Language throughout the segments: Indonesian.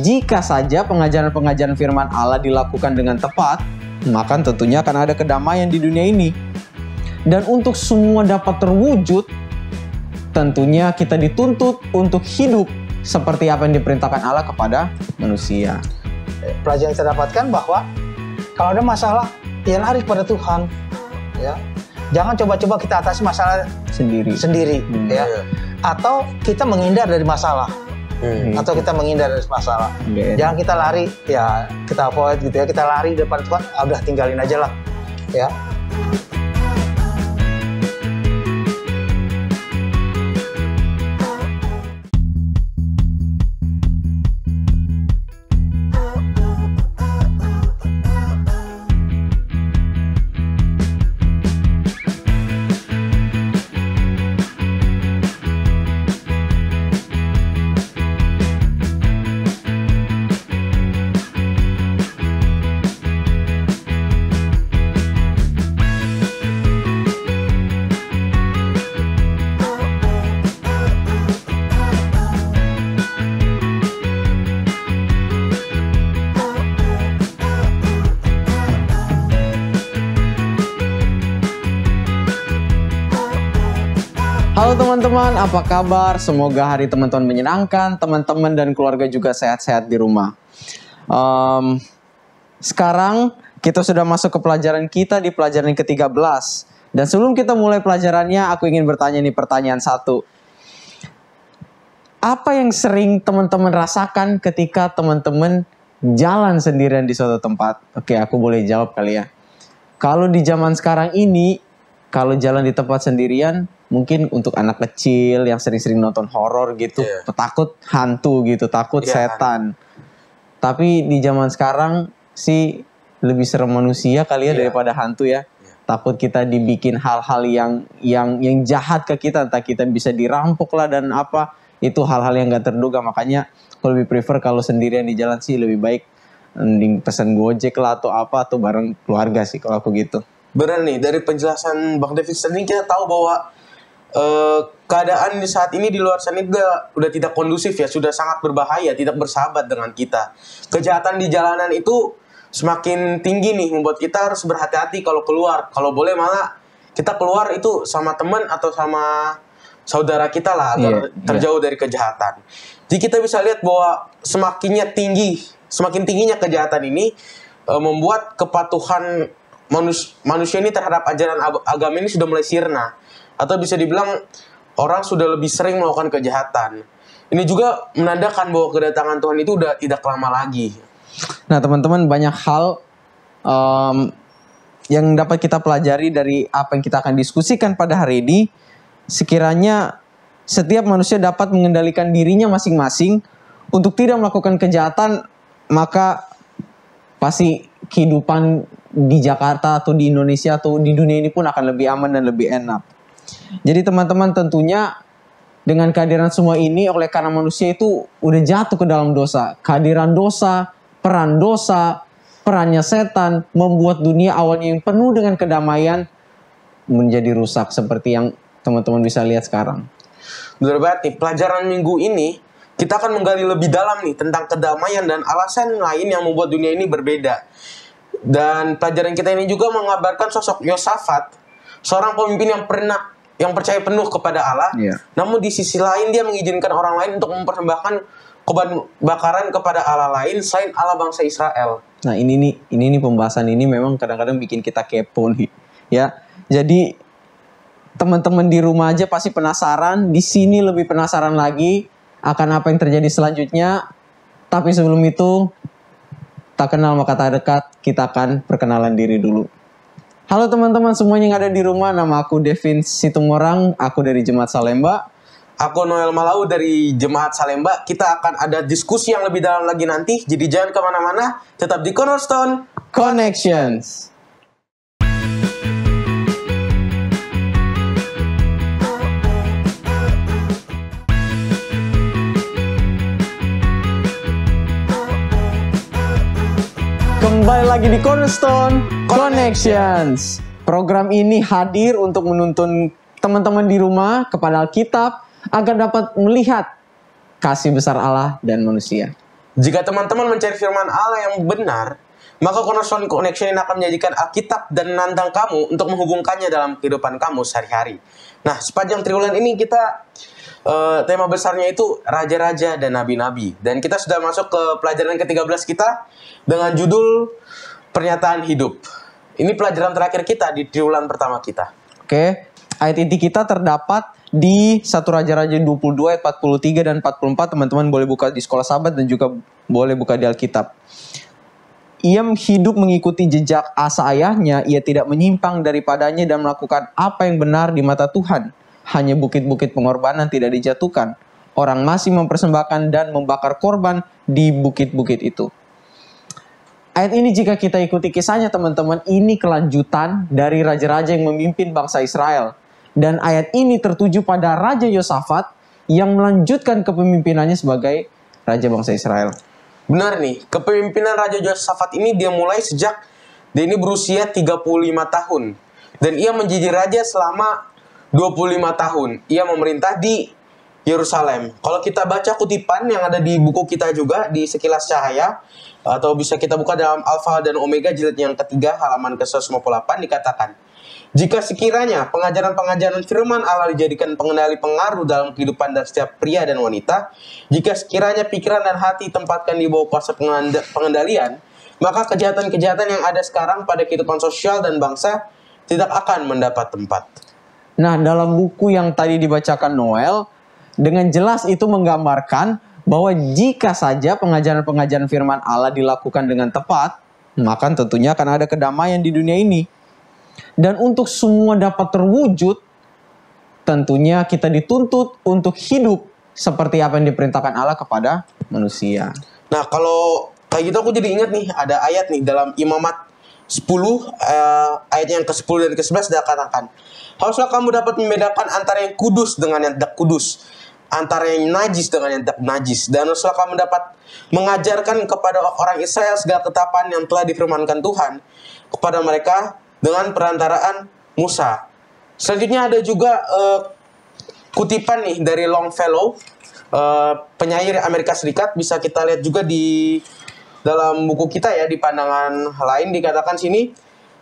jika saja pengajaran-pengajaran firman Allah dilakukan dengan tepat, maka tentunya akan ada kedamaian di dunia ini. Dan untuk semua dapat terwujud, tentunya kita dituntut untuk hidup seperti apa yang diperintahkan Allah kepada manusia. Pelajaran yang saya dapatkan bahwa kalau ada masalah, ya lari pada Tuhan. Ya. Jangan coba-coba kita atasi masalah sendiri, ya. Atau kita menghindar dari masalah. Atau kita menghindar dari masalah. Jangan kita lari, ya kita avoid gitu ya. Kita lari depan Tuhan, udah tinggalin aja lah. Ya. Halo teman-teman, apa kabar? Semoga hari teman-teman menyenangkan, teman-teman dan keluarga juga sehat-sehat di rumah. Sekarang kita sudah masuk ke pelajaran kita di pelajaran yang ke-13. Dan sebelum kita mulai pelajarannya, aku ingin bertanya nih pertanyaan satu. Apa yang sering teman-teman rasakan ketika teman-teman jalan sendirian di suatu tempat? Oke, aku boleh jawab kali ya. Kalau di zaman sekarang ini, kalau jalan di tempat sendirian, mungkin untuk anak kecil yang sering-sering nonton horor gitu, takut hantu gitu, takut setan. Tapi di zaman sekarang sih lebih serem manusia kali ya daripada hantu ya. Takut kita dibikin hal-hal yang jahat ke kita, entah kita bisa dirampok lah dan apa. Itu hal-hal yang gak terduga, makanya aku lebih prefer kalau sendirian di jalan sih lebih baik mending pesan Gojek lah atau apa, atau bareng keluarga sih kalau aku gitu. Benar nih, dari penjelasan Bang David ini kita tahu bahwa keadaan di saat ini di luar sana udah tidak kondusif ya, sudah sangat berbahaya, tidak bersahabat dengan kita. Kejahatan di jalanan itu semakin tinggi nih, membuat kita harus berhati-hati kalau keluar. Kalau boleh malah kita keluar itu sama teman atau sama saudara kita lah, agar terjauh dari kejahatan. Jadi kita bisa lihat bahwa semakin tingginya kejahatan ini membuat kepatuhan manusia ini terhadap ajaran agama ini sudah mulai sirna. Atau bisa dibilang orang sudah lebih sering melakukan kejahatan. Ini juga menandakan bahwa kedatangan Tuhan itu udah tidak lama lagi. Nah teman-teman, banyak hal yang dapat kita pelajari dari apa yang kita akan diskusikan pada hari ini. Sekiranya setiap manusia dapat mengendalikan dirinya masing-masing untuk tidak melakukan kejahatan, maka pasti kehidupan di Jakarta atau di Indonesia atau di dunia ini pun akan lebih aman dan lebih enak. Jadi teman-teman, tentunya dengan kehadiran semua ini, oleh karena manusia itu udah jatuh ke dalam dosa. Kehadiran dosa, perannya setan membuat dunia awalnya yang penuh dengan kedamaian menjadi rusak seperti yang teman-teman bisa lihat sekarang. Benar banget nih, pelajaran minggu ini kita akan menggali lebih dalam nih tentang kedamaian dan alasan lain yang membuat dunia ini berbeda. Dan pelajaran kita ini juga mengabarkan sosok Yosafat, seorang pemimpin yang percaya penuh kepada Allah. Namun di sisi lain dia mengizinkan orang lain untuk mempersembahkan korban bakaran kepada Allah lain selain Allah bangsa Israel. Nah ini nih pembahasan ini memang kadang-kadang bikin kita kepo nih. Ya, jadi teman-teman di rumah aja pasti penasaran. Di sini lebih penasaran lagi akan apa yang terjadi selanjutnya. Tapi sebelum itu, tak kenal maka tak dekat, kita akan perkenalan diri dulu. Halo teman-teman semuanya yang ada di rumah, nama aku Devin Situmorang, aku dari Jemaat Salemba. Aku Noel Malau dari Jemaat Salemba. Kita akan ada diskusi yang lebih dalam lagi nanti, jadi jangan kemana-mana, tetap di Cornerstone Connections. Kembali lagi di Cornerstone Connections. Program ini hadir untuk menuntun teman-teman di rumah kepada Alkitab agar dapat melihat kasih besar Allah dan manusia. Jika teman-teman mencari firman Allah yang benar, maka Cornerstone Connection ini akan menjadikan Alkitab dan nandang kamu untuk menghubungkannya dalam kehidupan kamu sehari-hari. Nah, sepanjang triwulan ini kita tema besarnya itu raja-raja dan nabi-nabi. Dan kita sudah masuk ke pelajaran ke-13 kita dengan judul pernyataan hidup. Ini pelajaran terakhir kita di triwulan pertama kita. Oke, ayat inti kita terdapat di 1 Raja-Raja 22 ayat 43 dan 44. Teman-teman boleh buka di Sekolah Sahabat dan juga boleh buka di Alkitab. Ia hidup mengikuti jejak Asa ayahnya, ia tidak menyimpang daripadanya dan melakukan apa yang benar di mata Tuhan. Hanya bukit-bukit pengorbanan tidak dijatuhkan. Orang masih mempersembahkan dan membakar korban di bukit-bukit itu. Ayat ini jika kita ikuti kisahnya teman-teman, ini kelanjutan dari raja-raja yang memimpin bangsa Israel. Dan ayat ini tertuju pada Raja Yosafat yang melanjutkan kepemimpinannya sebagai Raja bangsa Israel. Benar nih, kepemimpinan Raja Yosafat ini dia mulai sejak dia ini berusia 35 tahun. Dan ia menjadi raja selama 25 tahun. Ia memerintah di Yerusalem. Kalau kita baca kutipan yang ada di buku kita juga, di Sekilas Cahaya, atau bisa kita buka dalam Alfa dan Omega jilid yang ketiga halaman ke-158 dikatakan, jika sekiranya pengajaran-pengajaran firman Allah dijadikan pengendali pengaruh dalam kehidupan dan setiap pria dan wanita, jika sekiranya pikiran dan hati tempatkan di bawah kuasa pengendalian, maka kejahatan-kejahatan yang ada sekarang pada kehidupan sosial dan bangsa tidak akan mendapat tempat. Nah, dalam buku yang tadi dibacakan Noel, dengan jelas itu menggambarkan bahwa jika saja pengajaran-pengajaran firman Allah dilakukan dengan tepat, maka tentunya akan ada kedamaian di dunia ini. Dan untuk semua dapat terwujud, tentunya kita dituntut untuk hidup seperti apa yang diperintahkan Allah kepada manusia. Nah, kalau kayak gitu aku jadi ingat nih, ada ayat nih dalam Imamat 10, ayat yang ke-10 dan ke-11 dikatakan, haruslah kamu dapat membedakan antara yang kudus dengan yang tidak kudus, antara yang najis dengan yang tidak najis, dan haruslah kamu dapat mengajarkan kepada orang Israel segala ketetapan yang telah difirmankan Tuhan kepada mereka dengan perantaraan Musa. Selanjutnya ada juga kutipan nih dari Longfellow, penyair Amerika Serikat. Bisa kita lihat juga di dalam buku kita ya, di pandangan lain dikatakan sini,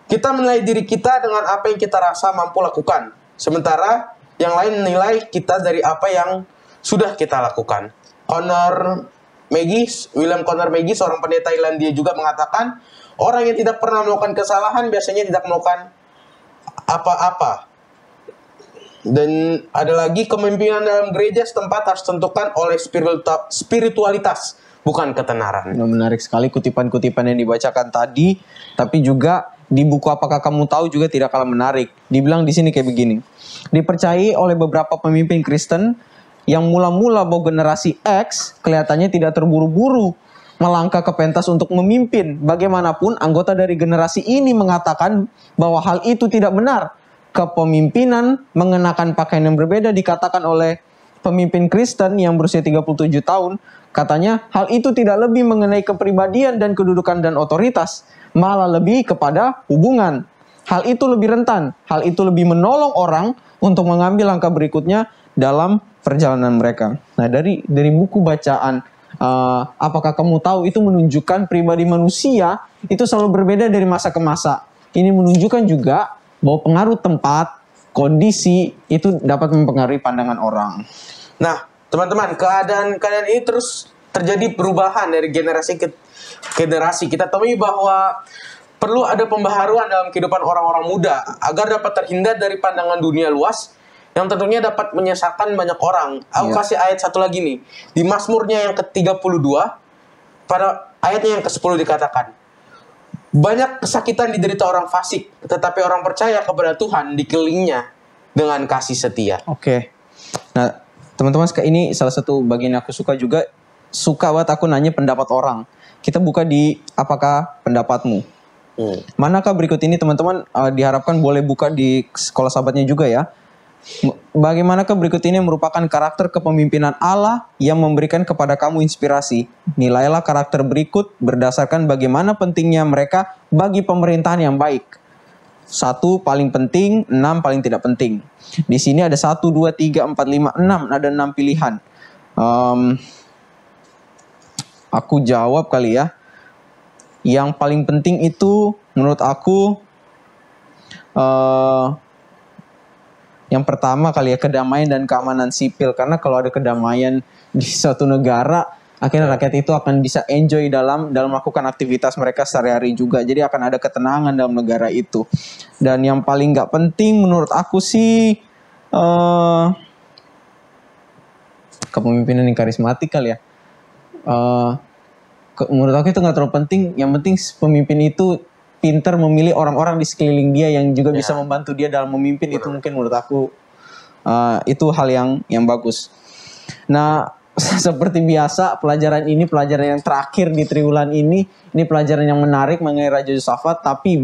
kita menilai diri kita dengan apa yang kita rasa mampu lakukan, sementara yang lain menilai kita dari apa yang sudah kita lakukan. William Connor Magee, seorang pendeta Irlandia juga mengatakan, orang yang tidak pernah melakukan kesalahan biasanya tidak melakukan apa-apa. Dan ada lagi, kepemimpinan dalam gereja setempat harus ditentukan oleh spiritualitas, bukan ketenaran. Menarik sekali kutipan-kutipan yang dibacakan tadi, tapi juga di buku Apakah Kamu Tahu juga tidak kalah menarik. Dibilang di sini kayak begini. Dipercayai oleh beberapa pemimpin Kristen yang mula-mula bahwa generasi X kelihatannya tidak terburu-buru melangkah ke pentas untuk memimpin. Bagaimanapun anggota dari generasi ini mengatakan bahwa hal itu tidak benar. Kepemimpinan mengenakan pakaian yang berbeda dikatakan oleh pemimpin Kristen yang berusia 37 tahun. Katanya hal itu tidak lebih mengenai kepribadian dan kedudukan dan otoritas, malah lebih kepada hubungan. Hal itu lebih rentan, hal itu lebih menolong orang untuk mengambil langkah berikutnya dalam perjalanan mereka. Nah, dari buku bacaan Apakah Kamu Tahu itu menunjukkan pribadi manusia itu selalu berbeda dari masa ke masa. Ini menunjukkan juga bahwa pengaruh tempat, kondisi itu dapat mempengaruhi pandangan orang. Nah, teman-teman, keadaan ini terus terjadi perubahan dari generasi ke generasi. Kita temui bahwa perlu ada pembaharuan dalam kehidupan orang-orang muda agar dapat terhindar dari pandangan dunia luas yang tentunya dapat menyesatkan banyak orang. Aku kasih ayat satu lagi nih. Di Mazmurnya yang ke-32, pada ayatnya yang ke-10 dikatakan, banyak kesakitan diderita orang fasik, tetapi orang percaya kepada Tuhan dikelilingnya dengan kasih setia. Oke. Nah, teman-teman, ini salah satu bagian yang aku suka juga. Suka banget aku nanya pendapat orang. Kita buka di Apakah Pendapatmu. Manakah berikut ini teman-teman diharapkan boleh buka di Sekolah Sahabatnya juga ya. Bagaimanakah berikut ini merupakan karakter kepemimpinan Allah yang memberikan kepada kamu inspirasi? Nilailah karakter berikut berdasarkan bagaimana pentingnya mereka bagi pemerintahan yang baik. 1 paling penting, 6 paling tidak penting. Di sini ada 1, 2, 3, 4, 5, 6. Ada 6 pilihan. aku jawab kali ya. Yang paling penting itu menurut aku yang pertama kali ya, kedamaian dan keamanan sipil. Karena kalau ada kedamaian di suatu negara, akhirnya rakyat itu akan bisa enjoy dalam melakukan aktivitas mereka sehari-hari juga. Jadi akan ada ketenangan dalam negara itu. Dan yang paling gak penting menurut aku sih kepemimpinan yang karismatik kali ya. Menurut aku itu gak terlalu penting. Yang penting pemimpin itu pintar memilih orang-orang di sekeliling dia yang juga bisa membantu dia dalam memimpin. Itu mungkin menurut aku itu hal yang bagus. Nah, seperti biasa pelajaran yang terakhir di triwulan ini pelajaran yang menarik mengenai Raja Yosafat, tapi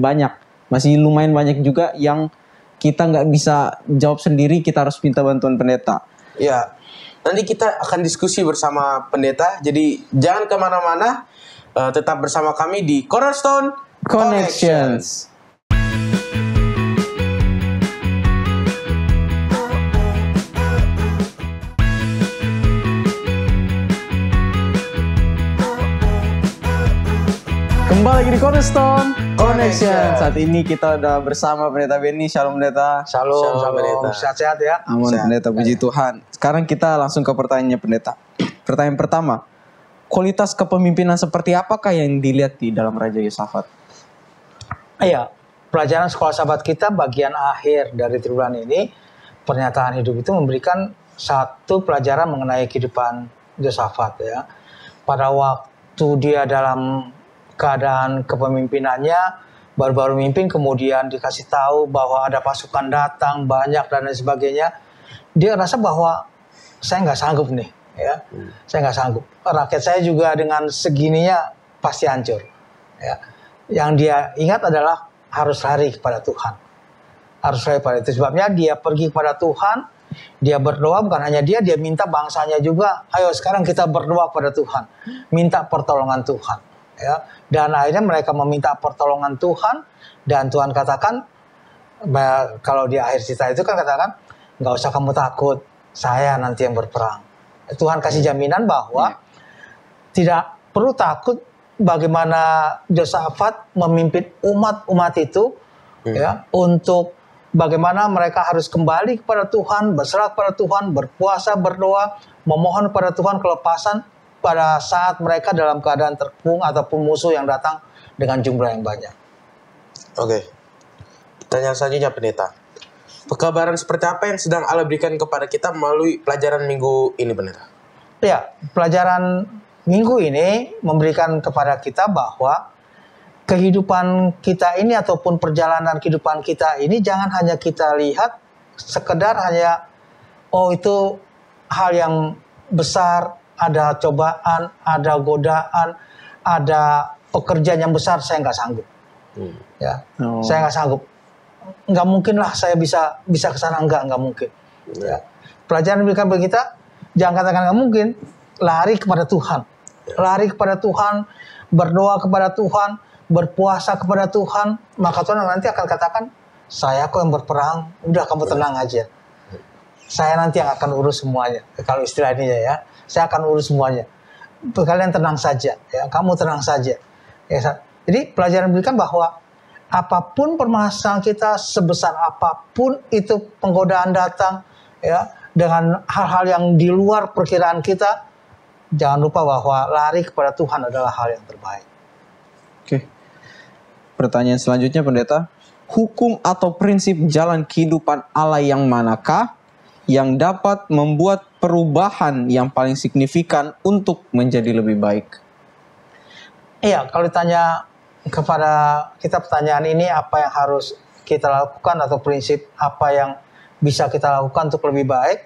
masih lumayan banyak juga yang kita nggak bisa jawab sendiri, kita harus minta bantuan pendeta. Ya, nanti kita akan diskusi bersama pendeta, jadi jangan kemana-mana, tetap bersama kami di Cornerstone Connections. Kembali lagi di Cornerstone Connection. Saat ini kita udah bersama Pendeta Benny. Shalom Pendeta. Shalom pendeta. Sehat-sehat ya. Amin Pendeta, puji Tuhan. Sekarang kita langsung ke pertanyaannya Pendeta. Pertanyaan pertama, kualitas kepemimpinan seperti apakah yang dilihat di dalam Raja Yosafat? Iya, pelajaran sekolah sahabat kita bagian akhir dari triwulan ini, pernyataan hidup itu memberikan satu pelajaran mengenai kehidupan Yosafat ya. Pada waktu dia dalam keadaan kepemimpinannya, baru-baru mimpin, kemudian dikasih tahu bahwa ada pasukan datang banyak dan lain sebagainya, dia rasa bahwa saya nggak sanggup nih ya. Saya nggak sanggup, rakyat saya juga dengan segininya pasti hancur ya. Yang dia ingat adalah harus lari kepada Tuhan, harus lari pada itu. Sebabnya dia pergi kepada Tuhan, dia berdoa, bukan hanya dia minta bangsanya juga, ayo sekarang kita berdoa kepada Tuhan, minta pertolongan Tuhan ya. Dan akhirnya mereka meminta pertolongan Tuhan, dan Tuhan katakan, kalau di akhir cerita itu kan katakan, nggak usah kamu takut, saya nanti yang berperang. Tuhan kasih jaminan bahwa tidak perlu takut bagaimana Yosafat memimpin umat itu ya, untuk bagaimana mereka harus kembali kepada Tuhan, berserah kepada Tuhan, berpuasa, berdoa, memohon kepada Tuhan kelepasan pada saat mereka dalam keadaan terkepung ataupun musuh yang datang dengan jumlah yang banyak. Oke. Pertanyaan selanjutnya Pendeta. Pekabaran seperti apa yang sedang Allah berikan kepada kita melalui pelajaran minggu ini Pendeta? Ya, pelajaran minggu ini memberikan kepada kita bahwa kehidupan kita ini ataupun perjalanan kehidupan kita ini jangan hanya kita lihat sekedar hanya itu hal yang besar, ada cobaan, ada godaan, ada pekerjaan yang besar, saya nggak sanggup. Ya, saya nggak sanggup. Nggak mungkin lah saya bisa ke sana, nggak mungkin. Ya. Pelajaran diberikan bagi kita, jangan katakan nggak mungkin, lari kepada Tuhan. Lari kepada Tuhan, berdoa kepada Tuhan, berpuasa kepada Tuhan, maka Tuhan nanti akan katakan, saya kok yang berperang, udah kamu tenang aja. Saya nanti yang akan urus semuanya. Kalau istilah ini ya, saya akan urus semuanya. Kalian tenang saja, ya, kamu tenang saja. Ya, jadi pelajaran berikan bahwa apapun permasalahan kita, sebesar apapun itu penggodaan datang, ya, dengan hal-hal yang di luar perkiraan kita, jangan lupa bahwa lari kepada Tuhan adalah hal yang terbaik. Oke. Pertanyaan selanjutnya Pendeta. Hukum atau prinsip jalan kehidupan Allah yang manakah yang dapat membuat perubahan yang paling signifikan untuk menjadi lebih baik? Iya, kalau ditanya kepada kita pertanyaan ini, apa yang harus kita lakukan atau prinsip apa yang bisa kita lakukan untuk lebih baik,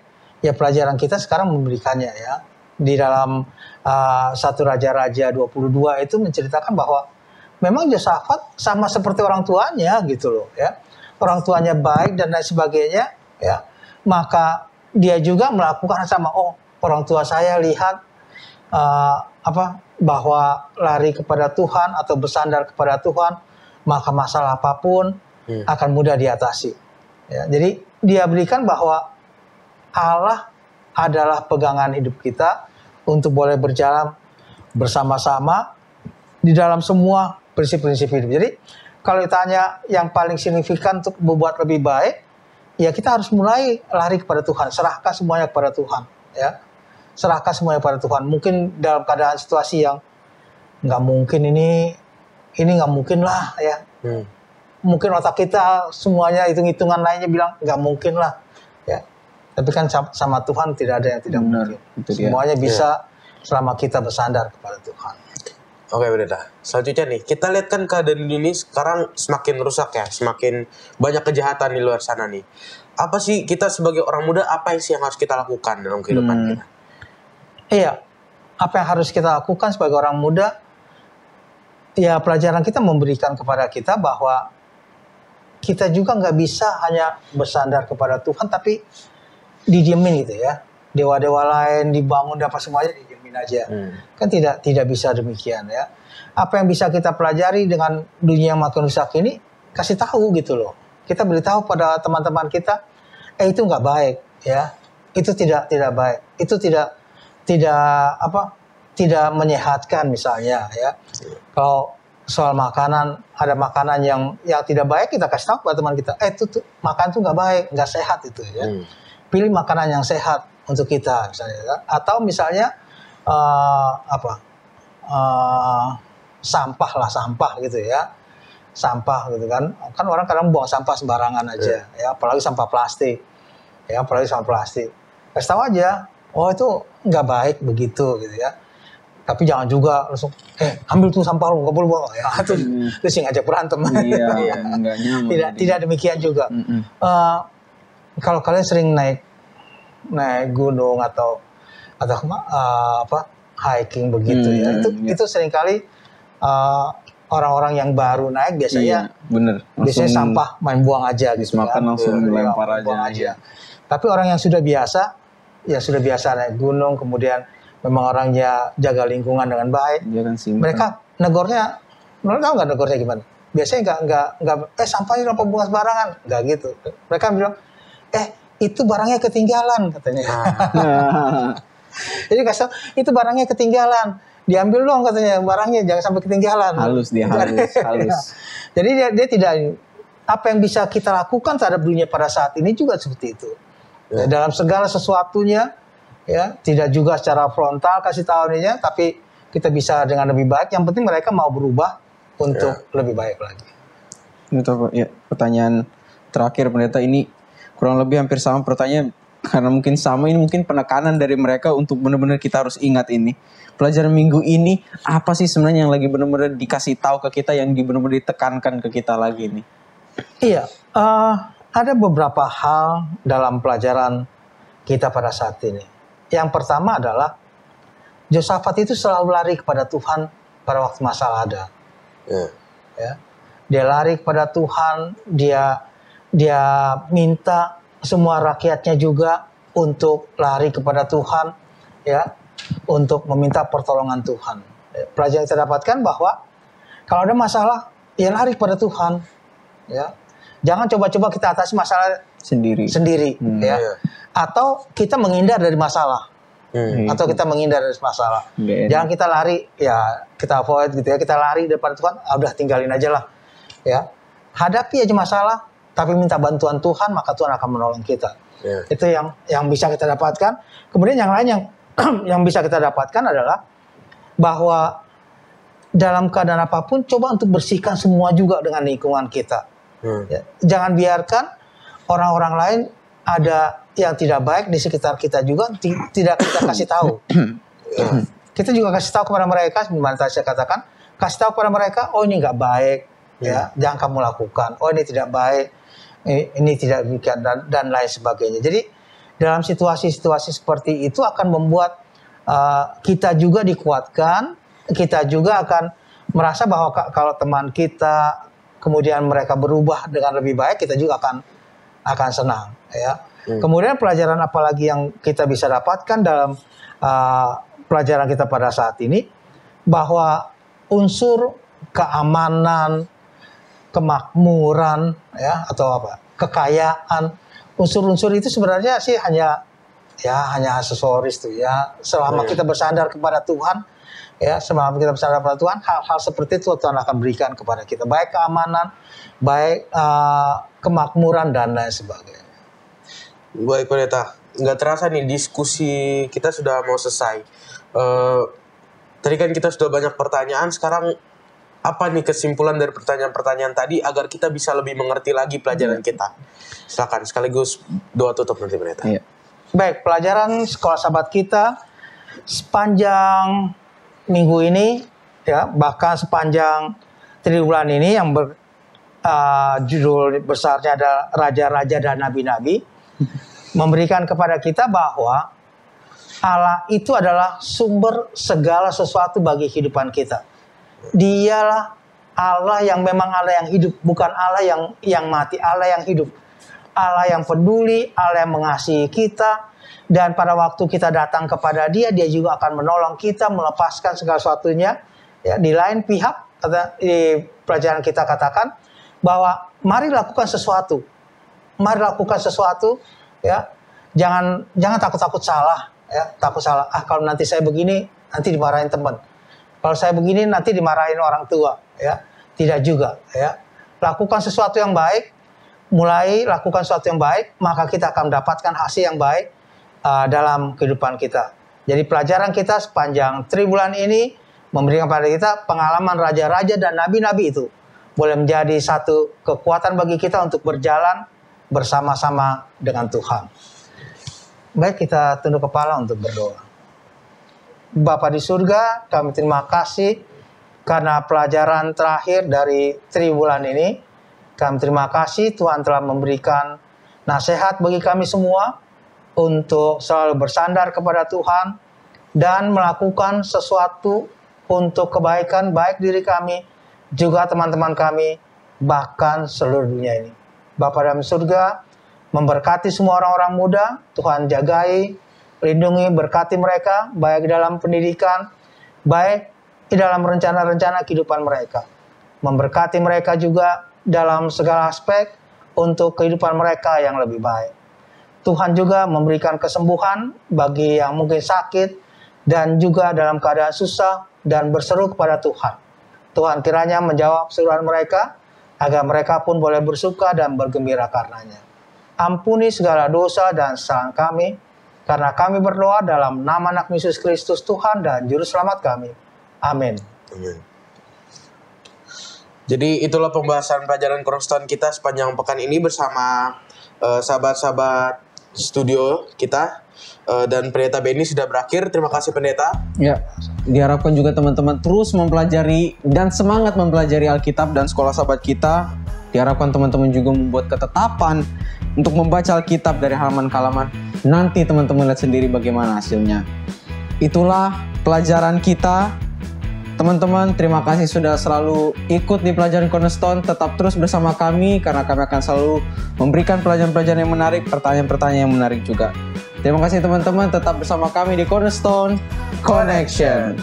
ya pelajaran kita sekarang memberikannya ya. Di dalam 1 Raja-Raja 22 itu menceritakan bahwa memang Yosafat sama seperti orang tuanya gitu loh ya. Orang tuanya baik dan lain sebagainya ya. Maka dia juga melakukan sama, orang tua saya lihat bahwa lari kepada Tuhan atau bersandar kepada Tuhan, maka masalah apapun akan mudah diatasi. Ya, jadi dia berikan bahwa Allah adalah pegangan hidup kita untuk boleh berjalan bersama-sama di dalam semua prinsip-prinsip hidup. Jadi kalau ditanya yang paling signifikan untuk membuat lebih baik, ya kita harus mulai lari kepada Tuhan, serahkan semuanya kepada Tuhan, ya. Serahkan semuanya kepada Tuhan. Mungkin dalam keadaan situasi yang nggak mungkin ini nggak mungkin lah, ya. Mungkin otak kita semuanya hitung-hitungan lainnya bilang nggak mungkin lah, ya. Tapi kan sama Tuhan tidak ada yang tidak mungkin. Semuanya bisa selama kita bersandar kepada Tuhan. Oke, Pendeta. Selanjutnya nih, kita lihat kan keadaan ini sekarang semakin rusak ya, semakin banyak kejahatan di luar sana nih. Apa sih kita sebagai orang muda, apa sih yang harus kita lakukan dalam kehidupan kita? Iya, apa yang harus kita lakukan sebagai orang muda? Ya, pelajaran kita memberikan kepada kita bahwa kita juga nggak bisa hanya bersandar kepada Tuhan, tapi didiemin gitu ya. Dewa-dewa lain dibangun, dapat semuanya didiemin aja. Kan tidak bisa demikian ya. Apa yang bisa kita pelajari dengan dunia yang makin rusak ini, kasih tahu gitu loh. Kita beritahu pada teman-teman kita, itu nggak baik ya. Itu tidak baik. Itu tidak menyehatkan misalnya ya. Kalau soal makanan, ada makanan yang tidak baik, kita kasih tahu pada teman kita, itu makan tuh nggak baik, nggak sehat itu ya. Pilih makanan yang sehat untuk kita misalnya ya. Atau misalnya sampah gitu ya. Sampah gitu kan orang kadang buang sampah sembarangan aja ya, apalagi sampah plastik ya, kasih tahu aja, oh itu nggak baik begitu gitu ya. Tapi jangan juga langsung ambil tuh sampah lu, nggak boleh buang ya, terus sih ngajak berantem. Iya, nggak nyaman. tidak demikian juga. Kalau kalian sering naik gunung atau hiking begitu ya, itu seringkali orang-orang yang baru naik biasanya biasanya sampah main buang aja gitu, makan langsung dilempar aja. Tapi orang yang sudah biasa naik gunung, kemudian memang orangnya jaga lingkungan dengan baik, mereka negornya, tahu nggak negornya gimana? Biasanya nggak sampahnya kenapa buang sembarangan, nggak gitu. Mereka bilang itu barangnya ketinggalan katanya. Jadi kasih itu barangnya ketinggalan, diambil dong katanya barangnya, jangan sampai ketinggalan. Halus. Jadi dia tidak, apa yang bisa kita lakukan terhadap dunia pada saat ini juga seperti itu. Ya, dalam segala sesuatunya ya, tidak juga secara frontal kasih tahunya, tapi kita bisa dengan lebih baik. Yang penting mereka mau berubah untuk lebih baik lagi. Itu ya, pertanyaan terakhir Pendeta, ini kurang lebih hampir sama pertanyaan, karena mungkin sama, ini mungkin penekanan dari mereka untuk benar-benar kita harus ingat ini. Pelajaran minggu ini apa sih sebenarnya yang lagi benar-benar dikasih tahu ke kita, yang benar-benar ditekankan ke kita lagi nih? Iya, ada beberapa hal dalam pelajaran kita pada saat ini. Yang pertama adalah Yosafat itu selalu lari kepada Tuhan pada waktu masalah ada. Ya. Dia lari kepada Tuhan, dia minta semua rakyatnya juga untuk lari kepada Tuhan, ya, untuk meminta pertolongan Tuhan. Pelajaran yang kita dapatkan bahwa kalau ada masalah, ya lari kepada Tuhan, ya. Jangan coba-coba kita atasi masalah sendiri, ya. Atau kita menghindar dari masalah, Jangan kita lari, ya kita avoid gitu ya, kita lari depan Tuhan, udah tinggalin aja lah, ya. Hadapi aja masalah, tapi minta bantuan Tuhan, maka Tuhan akan menolong kita. Itu yang bisa kita dapatkan. Kemudian yang lain yang bisa kita dapatkan adalah bahwa dalam keadaan apapun, coba untuk bersihkan semua juga dengan lingkungan kita. Ya. Jangan biarkan orang-orang lain ada yang tidak baik di sekitar kita juga, tidak kita kasih tahu. Kita juga kasih tahu kepada mereka, sebenarnya saya katakan, kasih tahu kepada mereka, oh ini nggak baik, ya, jangan kamu lakukan. Oh ini tidak baik, ini tidak demikian, dan lain sebagainya. Jadi dalam situasi-situasi seperti itu akan membuat kita juga dikuatkan, kita juga akan merasa bahwa kalau teman kita kemudian mereka berubah dengan lebih baik, kita juga akan senang, ya. Kemudian pelajaran apa lagi yang kita bisa dapatkan dalam pelajaran kita pada saat ini, bahwa unsur keamanan, kemakmuran, ya, atau kekayaan, unsur-unsur itu sebenarnya sih hanya aksesoris tuh ya. Selama kita bersandar kepada Tuhan, ya selama kita bersandar pada Tuhan, hal-hal seperti itu Tuhan akan berikan kepada kita, baik keamanan, baik kemakmuran dan lain sebagainya. Baik Pendeta, nggak terasa nih diskusi kita sudah mau selesai. Tadi kan kita sudah banyak pertanyaan, sekarang apa nih kesimpulan dari pertanyaan-pertanyaan tadi agar kita bisa lebih mengerti lagi pelajaran kita? Silakan sekaligus doa tutup nanti Pendeta. Iya. Baik, pelajaran sekolah sahabat kita sepanjang minggu ini, ya bahkan sepanjang triwulan ini yang judul besarnya adalah Raja-Raja dan Nabi-Nabi, memberikan kepada kita bahwa Allah itu adalah sumber segala sesuatu bagi kehidupan kita. Dialah Allah yang memang Allah yang hidup, bukan Allah yang mati, Allah yang hidup. Allah yang peduli, Allah yang mengasihi kita, dan pada waktu kita datang kepada Dia, Dia juga akan menolong kita melepaskan segala sesuatunya. Ya, di lain pihak, di pelajaran kita katakan bahwa mari lakukan sesuatu, ya, jangan takut salah, ya, takut salah. Kalau nanti saya begini, nanti dimarahin teman. Kalau saya begini, nanti dimarahin orang tua, ya, tidak juga, ya. Lakukan sesuatu yang baik. Mulai lakukan sesuatu yang baik, maka kita akan mendapatkan hasil yang baik dalam kehidupan kita. Jadi pelajaran kita sepanjang triwulan ini memberikan kepada kita pengalaman raja-raja dan nabi-nabi itu boleh menjadi satu kekuatan bagi kita untuk berjalan bersama-sama dengan Tuhan. Baik, kita tunduk kepala untuk berdoa. Bapa di surga, kami terima kasih karena pelajaran terakhir dari triwulan ini. Kami terima kasih Tuhan telah memberikan nasihat bagi kami semua untuk selalu bersandar kepada Tuhan dan melakukan sesuatu untuk kebaikan baik diri kami, juga teman-teman kami, bahkan seluruh dunia ini. Bapa dalam surga, memberkati semua orang-orang muda, Tuhan jagai, lindungi, berkati mereka, baik dalam pendidikan, baik di dalam rencana-rencana kehidupan mereka. Memberkati mereka juga dalam segala aspek untuk kehidupan mereka yang lebih baik. Tuhan juga memberikan kesembuhan bagi yang mungkin sakit dan juga dalam keadaan susah dan berseru kepada Tuhan. Tuhan kiranya menjawab seruan mereka agar mereka pun boleh bersuka dan bergembira karenanya. Ampuni segala dosa dan kesalahan kami, karena kami berdoa dalam nama anak Yesus Kristus Tuhan dan Juru Selamat kami. Amin. Amin. Jadi itulah pembahasan pelajaran Cornerstone kita sepanjang pekan ini bersama sahabat-sahabat studio kita, dan Pendeta Benny sudah berakhir. Terima kasih Pendeta. Ya, diharapkan juga teman-teman terus mempelajari dan semangat mempelajari Alkitab dan sekolah sahabat kita. Diharapkan teman-teman juga membuat ketetapan untuk membaca Alkitab dari halaman ke halaman. Nanti teman-teman lihat sendiri bagaimana hasilnya. Itulah pelajaran kita. Teman-teman, terima kasih sudah selalu ikut di pelajaran Cornerstone. Tetap terus bersama kami karena kami akan selalu memberikan pelajaran-pelajaran yang menarik, pertanyaan-pertanyaan yang menarik juga. Terima kasih teman-teman, tetap bersama kami di Cornerstone Connection.